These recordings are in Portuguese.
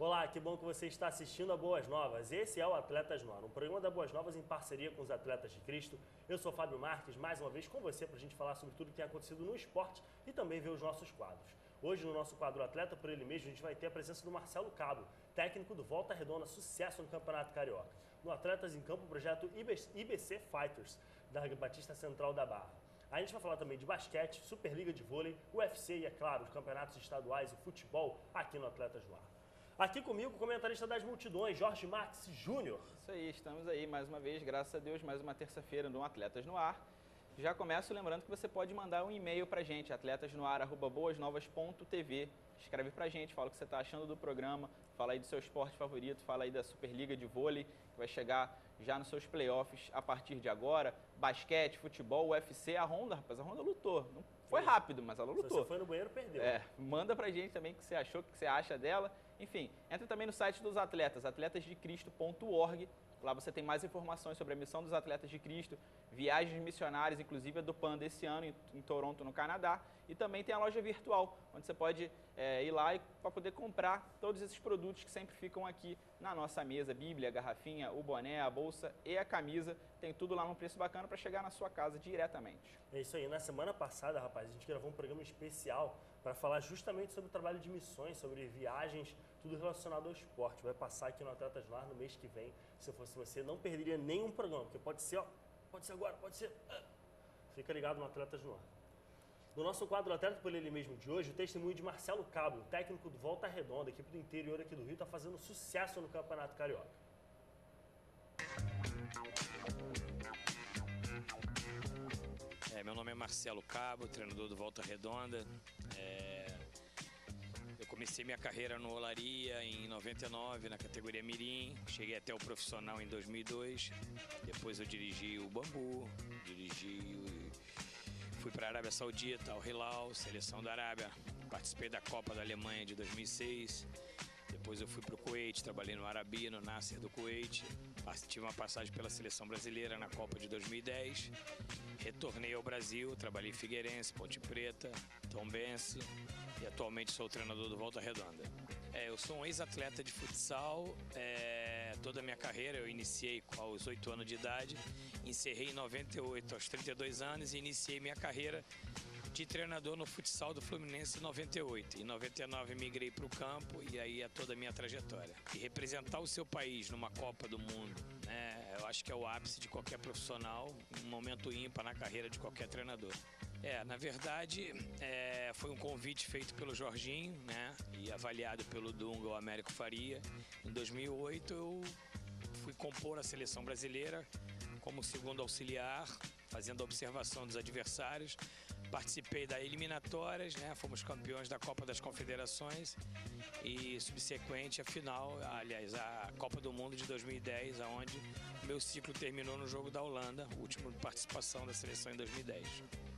Olá, que bom que você está assistindo a Boas Novas. Esse é o Atletas no Ar, um programa da Boas Novas em parceria com os Atletas de Cristo. Eu sou Fábio Marques, mais uma vez com você para a gente falar sobre tudo que tem acontecido no esporte e também ver os nossos quadros. Hoje, no nosso quadro Atleta por Ele Mesmo, a gente vai ter a presença do Marcelo Cabo, técnico do Volta Redonda, sucesso no Campeonato Carioca. No Atletas em Campo, o projeto IBC Fighters, da Batista Central da Barra. A gente vai falar também de basquete, Superliga de vôlei, UFC e, é claro, os campeonatos estaduais e futebol aqui no Atletas no Ar. Aqui comigo, o comentarista das multidões, Jorge Max Júnior. Isso aí, estamos aí mais uma vez, graças a Deus, mais uma terça-feira no Atletas no Ar. Já começo lembrando que você pode mandar um e-mail pra gente, atletasnoar@boasnovas.tv. Escreve pra gente, fala o que você está achando do programa, fala aí do seu esporte favorito, fala aí da Superliga de vôlei, que vai chegar já nos seus playoffs a partir de agora. Basquete, futebol, UFC, a Honda, rapaz, a Honda lutou. Não foi rápido, mas ela lutou. Se você foi no banheiro, perdeu. Manda pra gente também o que você achou, o que você acha dela. Enfim, entra também no site dos atletas, atletasdecristo.org. Lá você tem mais informações sobre a missão dos Atletas de Cristo, viagens missionárias, inclusive a do PAN desse ano em Toronto, no Canadá. E também tem a loja virtual, onde você pode ir lá para poder comprar todos esses produtos que sempre ficam aqui na nossa mesa. Bíblia, a garrafinha, o boné, a bolsa e a camisa. Tem tudo lá num preço bacana para chegar na sua casa diretamente. É isso aí. Na semana passada, rapaz, a gente gravou um programa especial para falar justamente sobre o trabalho de missões, sobre viagens, tudo relacionado ao esporte. Vai passar aqui no Atletas no Ar no mês que vem. Se eu fosse você, não perderia nenhum programa, porque pode ser, pode ser agora, pode ser... Fica ligado no Atletas no Ar. No nosso quadro Atleta por Ele Mesmo de hoje, o testemunho de Marcelo Cabo, técnico do Volta Redonda, equipe do interior aqui do Rio, está fazendo sucesso no Campeonato Carioca. Meu nome é Marcelo Cabo, treinador do Volta Redonda. Eu comecei minha carreira no Olaria em 99, na categoria Mirim. Cheguei até o profissional em 2002. Depois eu dirigi o Bambu, fui para a Arábia Saudita, Al Hilal, seleção da Arábia. Participei da Copa da Alemanha de 2006. Depois eu fui para o Kuwait, trabalhei no Arabi, no Nasser do Kuwait. Tive uma passagem pela seleção brasileira na Copa de 2010. Retornei ao Brasil, trabalhei em Figueirense, Ponte Preta, Tombense e atualmente sou o treinador do Volta Redonda. Eu sou um ex-atleta de futsal. Toda a minha carreira eu iniciei aos 8 anos de idade, encerrei em 98 aos 32 anos e iniciei minha carreira de treinador no futsal do Fluminense em 98. Em 99 migrei para o campo e aí é toda a minha trajetória. E representar o seu país numa Copa do Mundo, né, eu acho que é o ápice de qualquer profissional, um momento ímpar na carreira de qualquer treinador. Na verdade, foi um convite feito pelo Jorginho, né, e avaliado pelo Dunga, o Américo Faria. Em 2008 eu fui compor a seleção brasileira como segundo auxiliar, fazendo a observação dos adversários. Participei das eliminatórias, né? Fomos campeões da Copa das Confederações e subsequente a final, aliás, a Copa do Mundo de 2010, onde meu ciclo terminou no jogo da Holanda, última participação da seleção em 2010.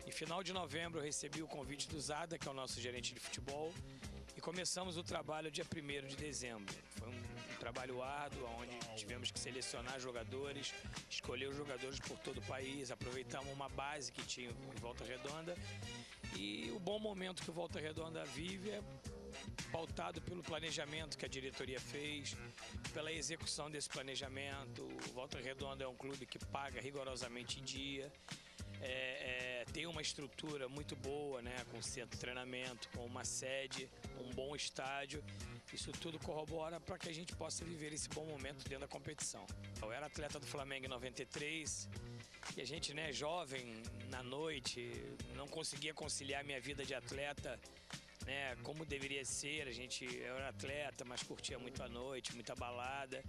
Em final de novembro eu recebi o convite do Zada, que é o nosso gerente de futebol, e começamos o trabalho dia 1º de dezembro. Foi um trabalho árduo, onde tivemos que selecionar jogadores, escolher os jogadores por todo o país, aproveitamos uma base que tinha em Volta Redonda. E o bom momento que o Volta Redonda vive é pautado pelo planejamento que a diretoria fez, pela execução desse planejamento. O Volta Redonda é um clube que paga rigorosamente em dia. Tem uma estrutura muito boa, né, com centro de treinamento, com uma sede, um bom estádio. Isso tudo corrobora para que a gente possa viver esse bom momento dentro da competição. Eu era atleta do Flamengo em 93 e a gente, né, jovem, na noite, não conseguia conciliar minha vida de atleta, né, como deveria ser. Eu era atleta, mas curtia muito a noite, muita balada.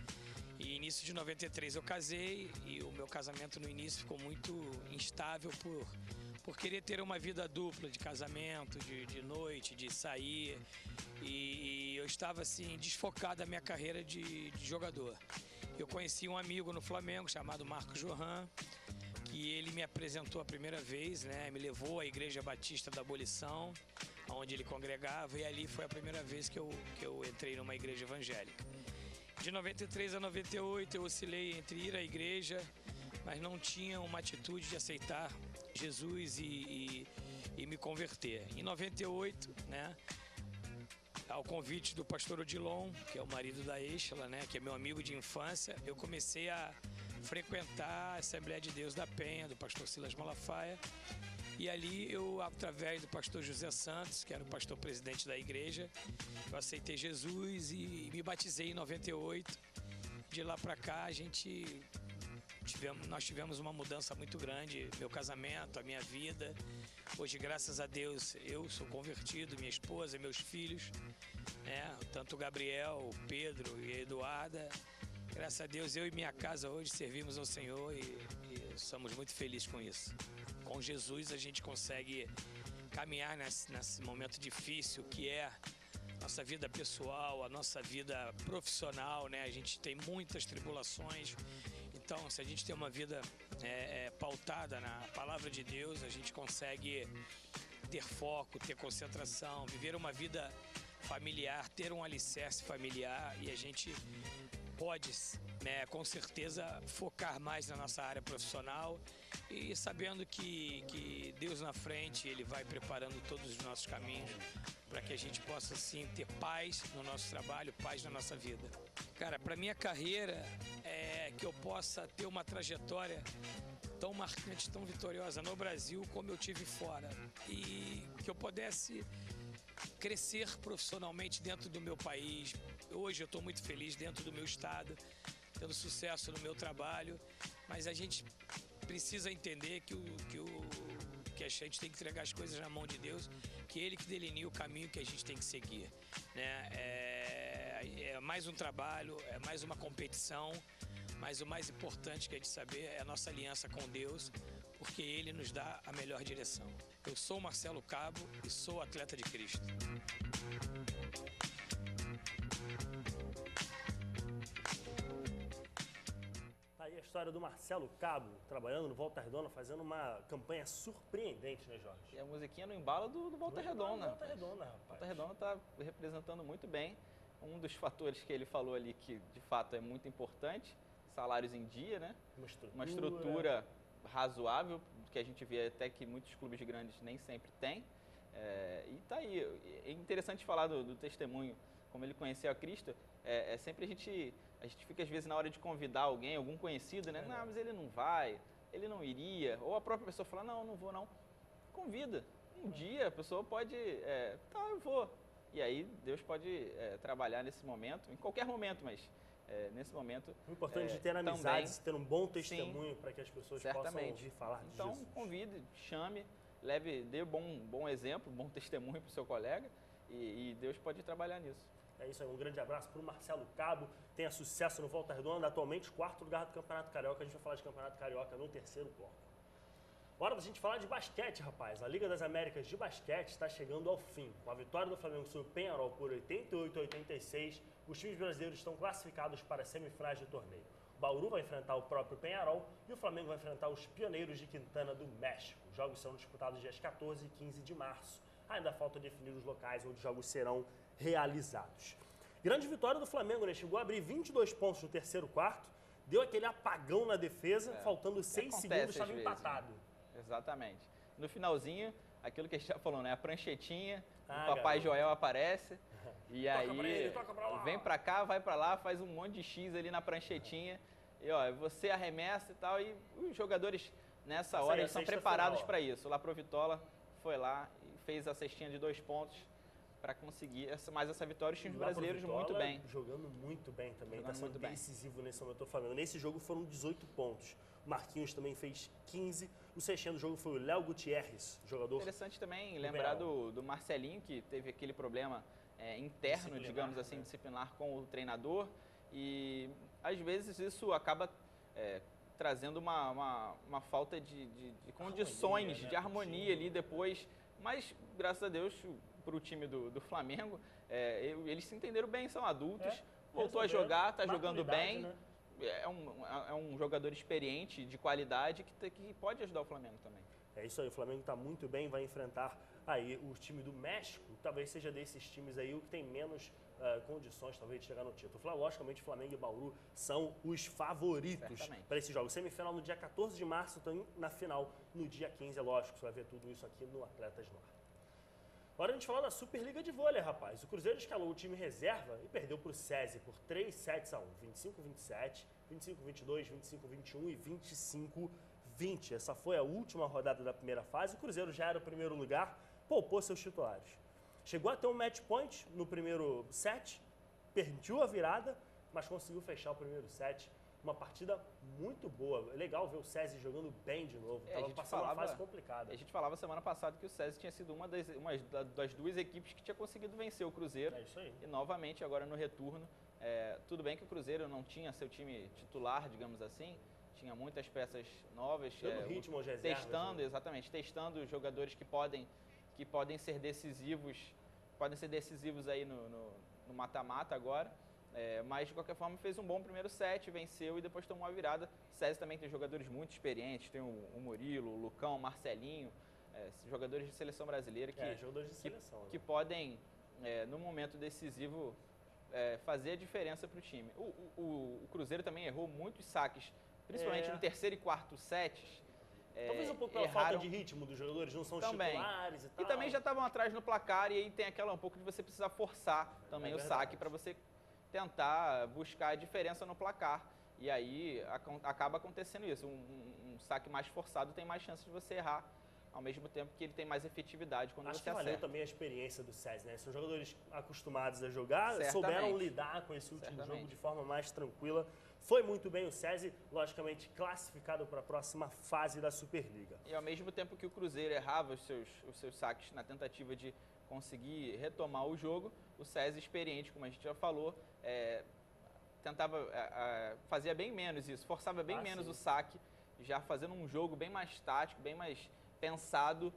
E início de 93 eu casei e o meu casamento no início ficou muito instável por querer ter uma vida dupla de casamento, de noite, de sair. E eu estava assim desfocado da minha carreira de jogador. Eu conheci um amigo no Flamengo chamado Marcos Johan, que ele me apresentou a primeira vez, né? Me levou à Igreja Batista da Abolição, onde ele congregava, e ali foi a primeira vez que eu entrei numa igreja evangélica. De 93 a 98 eu oscilei entre ir à igreja, mas não tinha uma atitude de aceitar Jesus e me converter. Em 98, né, ao convite do pastor Odilon, que é o marido da Eixla, né, que é meu amigo de infância, eu comecei a frequentar a Assembleia de Deus da Penha, do pastor Silas Malafaia. E ali eu, através do pastor José Santos, que era o pastor presidente da igreja, eu aceitei Jesus e me batizei em 98. De lá para cá nós tivemos uma mudança muito grande, meu casamento, a minha vida. Hoje, graças a Deus, eu sou convertido, minha esposa, meus filhos, né? Tanto o Gabriel, o Pedro e a Eduarda. Graças a Deus, eu e minha casa hoje servimos ao Senhor e somos muito felizes com isso. Com Jesus a gente consegue caminhar nesse momento difícil que é nossa vida pessoal, a nossa vida profissional, né? A gente tem muitas tribulações. Então, se a gente tem uma vida pautada na palavra de Deus, a gente consegue ter foco, ter concentração, viver uma vida familiar, ter um alicerce familiar e a gente pode, né, com certeza, focar mais na nossa área profissional e sabendo que Deus na frente, Ele vai preparando todos os nossos caminhos para que a gente possa, sim, ter paz no nosso trabalho, paz na nossa vida. Cara, para minha carreira, que eu possa ter uma trajetória tão marcante, tão vitoriosa no Brasil como eu tive fora e que eu pudesse crescer profissionalmente dentro do meu país. Hoje eu estou muito feliz dentro do meu estado, tendo sucesso no meu trabalho, mas a gente precisa entender que a gente tem que entregar as coisas na mão de Deus, que é Ele que delinea o caminho que a gente tem que seguir, né? É mais um trabalho, é mais uma competição, mas o mais importante que é de saber é a nossa aliança com Deus, porque Ele nos dá a melhor direção. Eu sou o Marcelo Cabo e sou atleta de Cristo. Aí a história do Marcelo Cabo, trabalhando no Volta Redonda, fazendo uma campanha surpreendente, né, Jorge? E a musiquinha no embalo do Volta Redonda. Volta Redonda, rapaz. Volta Redonda está representando muito bem. Um dos fatores que ele falou ali que, de fato, é muito importante, salários em dia, né? Uma estrutura razoável, que a gente vê até que muitos clubes grandes nem sempre têm. E tá aí. É interessante falar do testemunho, como ele conheceu a Cristo. Sempre a gente fica, às vezes, na hora de convidar alguém, algum conhecido, né? Não, mas ele não vai, ele não iria. Ou a própria pessoa fala, não vou não. Convida. Um dia a pessoa pode, eu vou. E aí Deus pode trabalhar nesse momento, em qualquer momento, mas nesse momento... O importante é ter amizades, ter um bom testemunho para que as pessoas possam ouvir falar de Jesus. Então, convide, chame, dê bom exemplo, bom testemunho para o seu colega e Deus pode trabalhar nisso. É isso aí, um grande abraço para o Marcelo Cabo, tenha sucesso no Volta Redonda, atualmente 4º lugar do Campeonato Carioca, a gente vai falar de Campeonato Carioca no 3º bloco. Hora da gente falar de basquete, rapaz. A Liga das Américas de basquete está chegando ao fim. Com a vitória do Flamengo sobre o Penharol por 88-86, os times brasileiros estão classificados para as semifinais do torneio. O Bauru vai enfrentar o próprio Penharol e o Flamengo vai enfrentar os Pioneiros de Quintana do México. Os jogos serão disputados dias 14 e 15 de março. Ainda falta definir os locais onde os jogos serão realizados. Grande vitória do Flamengo, né? Chegou a abrir 22 pontos no 3º quarto, deu aquele apagão na defesa, faltando 6 segundos, estava empatado. Exatamente. No finalzinho, aquilo que a gente já falou, né? A pranchetinha, o Papai Joel aparece e aí vem pra cá, vai pra lá, faz um monte de X ali na pranchetinha e você arremessa e tal, e os jogadores nessa hora eles são preparados para isso. O Laprovitola foi lá e fez a cestinha de 2 pontos para conseguir mais essa vitória. Os times brasileiros muito bem. Jogando muito bem também, está sendo decisivo nesse momento do Flamengo. Nesse jogo foram 18 pontos. O Marquinhos também fez 15. O cestinha do jogo foi o Léo Gutierrez, jogador. Interessante também lembrar do Marcelinho, que teve aquele problema interno, digamos assim, disciplinar com o treinador. E às vezes isso acaba trazendo uma falta de condições, de harmonia ali depois. Mas, graças a Deus, para o time do Flamengo, eles se entenderam bem, são adultos, voltou a jogar, está jogando bem. Né? É um jogador experiente, de qualidade, que pode ajudar o Flamengo também. É isso aí, o Flamengo está muito bem, vai enfrentar aí o time do México, talvez seja desses times aí o que tem menos condições, talvez, de chegar no título. Logicamente, Flamengo e Bauru são os favoritos para esse jogo. Semifinal no dia 14 de março, então na final no dia 15, é lógico, você vai ver tudo isso aqui no Atletas no Ar. Hora de a gente falar da Superliga de Vôlei, rapaz. O Cruzeiro escalou o time reserva e perdeu para o SESI por 3 sets a 1. 25-27, 25-22, 25-21 e 25-20. Essa foi a última rodada da primeira fase. O Cruzeiro já era o primeiro lugar, poupou seus titulares. Chegou a ter um match point no primeiro set, perdeu a virada, mas conseguiu fechar o primeiro set. Uma partida muito boa. É legal ver o SESI jogando bem de novo. Estava passando uma fase complicada. A gente falava semana passada que o SESI tinha sido uma das duas equipes que tinha conseguido vencer o Cruzeiro. É isso aí. E novamente agora no retorno. Tudo bem que o Cruzeiro não tinha seu time titular, digamos assim. Tinha muitas peças novas. Dando ritmo aos reservas, testando, né? exatamente. Testando jogadores que podem ser decisivos. Podem ser decisivos aí no mata-mata agora. Mas de qualquer forma fez um bom primeiro set, venceu e depois tomou a virada. O SESI também tem jogadores muito experientes, tem o Murilo, o Lucão, o Marcelinho, jogadores de seleção brasileira que podem, no momento decisivo, fazer a diferença para o time. O Cruzeiro também errou muitos saques, principalmente no terceiro e quarto sets. Talvez um pouco pela falta de ritmo dos jogadores, não são os titulares e tal. E também já estavam atrás no placar e aí tem um pouco de você precisar forçar também o saque para você tentar buscar a diferença no placar. E aí acaba acontecendo isso. Um saque mais forçado tem mais chance de você errar, ao mesmo tempo que ele tem mais efetividade quando você acerta. Acho que valeu também a experiência do SESI, né? São jogadores acostumados a jogar, souberam lidar com esse último jogo de forma mais tranquila. Foi muito bem o SESI, logicamente classificado para a próxima fase da Superliga. E ao mesmo tempo que o Cruzeiro errava os seus saques na tentativa de conseguir retomar o jogo, o SESI experiente, como a gente já falou, fazia bem menos isso, forçava bem menos o saque, já fazendo um jogo bem mais tático, bem mais pensado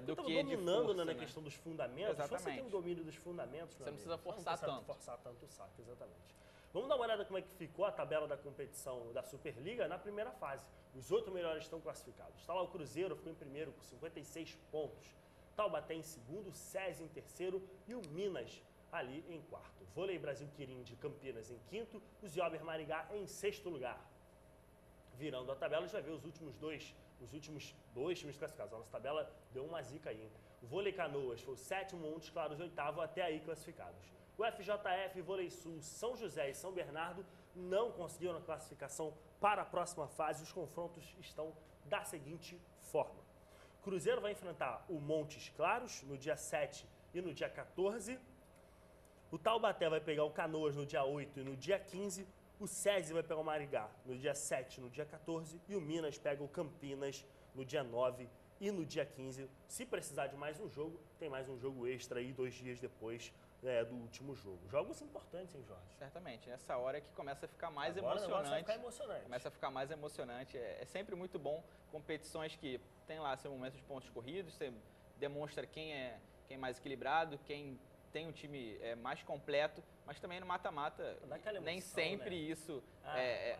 do que de força, na questão dos fundamentos. Exatamente. Você tem o domínio dos fundamentos, você não precisa forçar tanto. Forçar tanto o saque, exatamente. Vamos dar uma olhada como é que ficou a tabela da competição da Superliga na primeira fase. Os 8 melhores estão classificados. Está lá o Cruzeiro, ficou em primeiro com 56 pontos. Taubaté em segundo, SESI em terceiro e o Minas ali em quarto. Vôlei Brasil Quirim de Campinas em quinto, o Ziober Maringá em sexto lugar. Virando a tabela, a gente vai ver os últimos dois times classificados. A nossa tabela deu uma zica aí, hein? O Vôlei Canoas foi o sétimo, Montes Claros oitavo, até aí classificados. O FJF, Vôlei Sul, São José e São Bernardo não conseguiram a classificação para a próxima fase. Os confrontos estão da seguinte forma. Cruzeiro vai enfrentar o Montes Claros no dia 7 e no dia 14. O Taubaté vai pegar o Canoas no dia 8 e no dia 15. O SESI vai pegar o Maringá no dia 7 e no dia 14. E o Minas pega o Campinas no dia 9 e no dia 15. Se precisar de mais um jogo, tem mais um jogo extra aí 2 dias depois do último jogo. Jogos importantes, hein, Jorge? Certamente. Nessa hora é que começa a ficar mais emocionante. Começa a ficar mais emocionante. É sempre muito bom competições que tem lá seu momento de pontos corridos, você demonstra quem é mais equilibrado, quem tem um time mais completo, mas também no mata-mata nem sempre isso,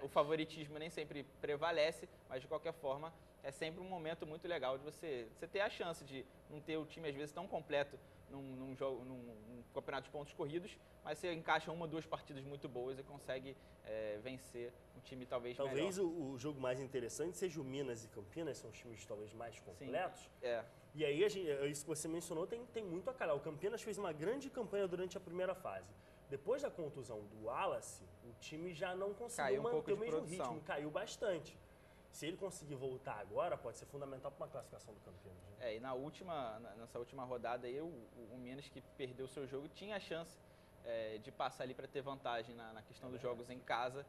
o favoritismo nem sempre prevalece, mas de qualquer forma é sempre um momento muito legal de você ter a chance de não ter o time às vezes tão completo num campeonato de pontos corridos, mas você encaixa 1 ou 2 partidas muito boas e consegue vencer um time talvez melhor. Talvez o jogo mais interessante seja o Minas e Campinas, são os times talvez mais completos. Sim, E aí, isso que você mencionou tem muito a calhar. O Campinas fez uma grande campanha durante a primeira fase. Depois da contusão do Wallace, o time já não conseguiu manter o mesmo ritmo, caiu bastante. Se ele conseguir voltar agora, pode ser fundamental para uma classificação do Campinas. Né? E nessa última rodada aí, o Minas, que perdeu o seu jogo, tinha a chance de passar ali para ter vantagem na questão dos jogos em casa,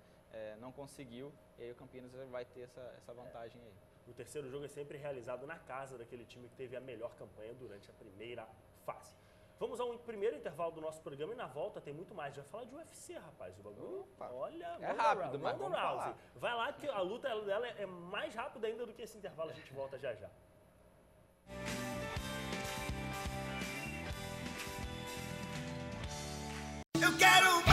não conseguiu, e aí o Campinas vai ter essa vantagem aí. O terceiro jogo é sempre realizado na casa daquele time que teve a melhor campanha durante a primeira fase. Vamos ao primeiro intervalo do nosso programa e na volta tem muito mais. Já vai falar de UFC, rapaz. O bagulho, olha... É rápido, mas vamos falar. Vai lá que a luta dela é mais rápida ainda do que esse intervalo. A gente volta já já. Eu quero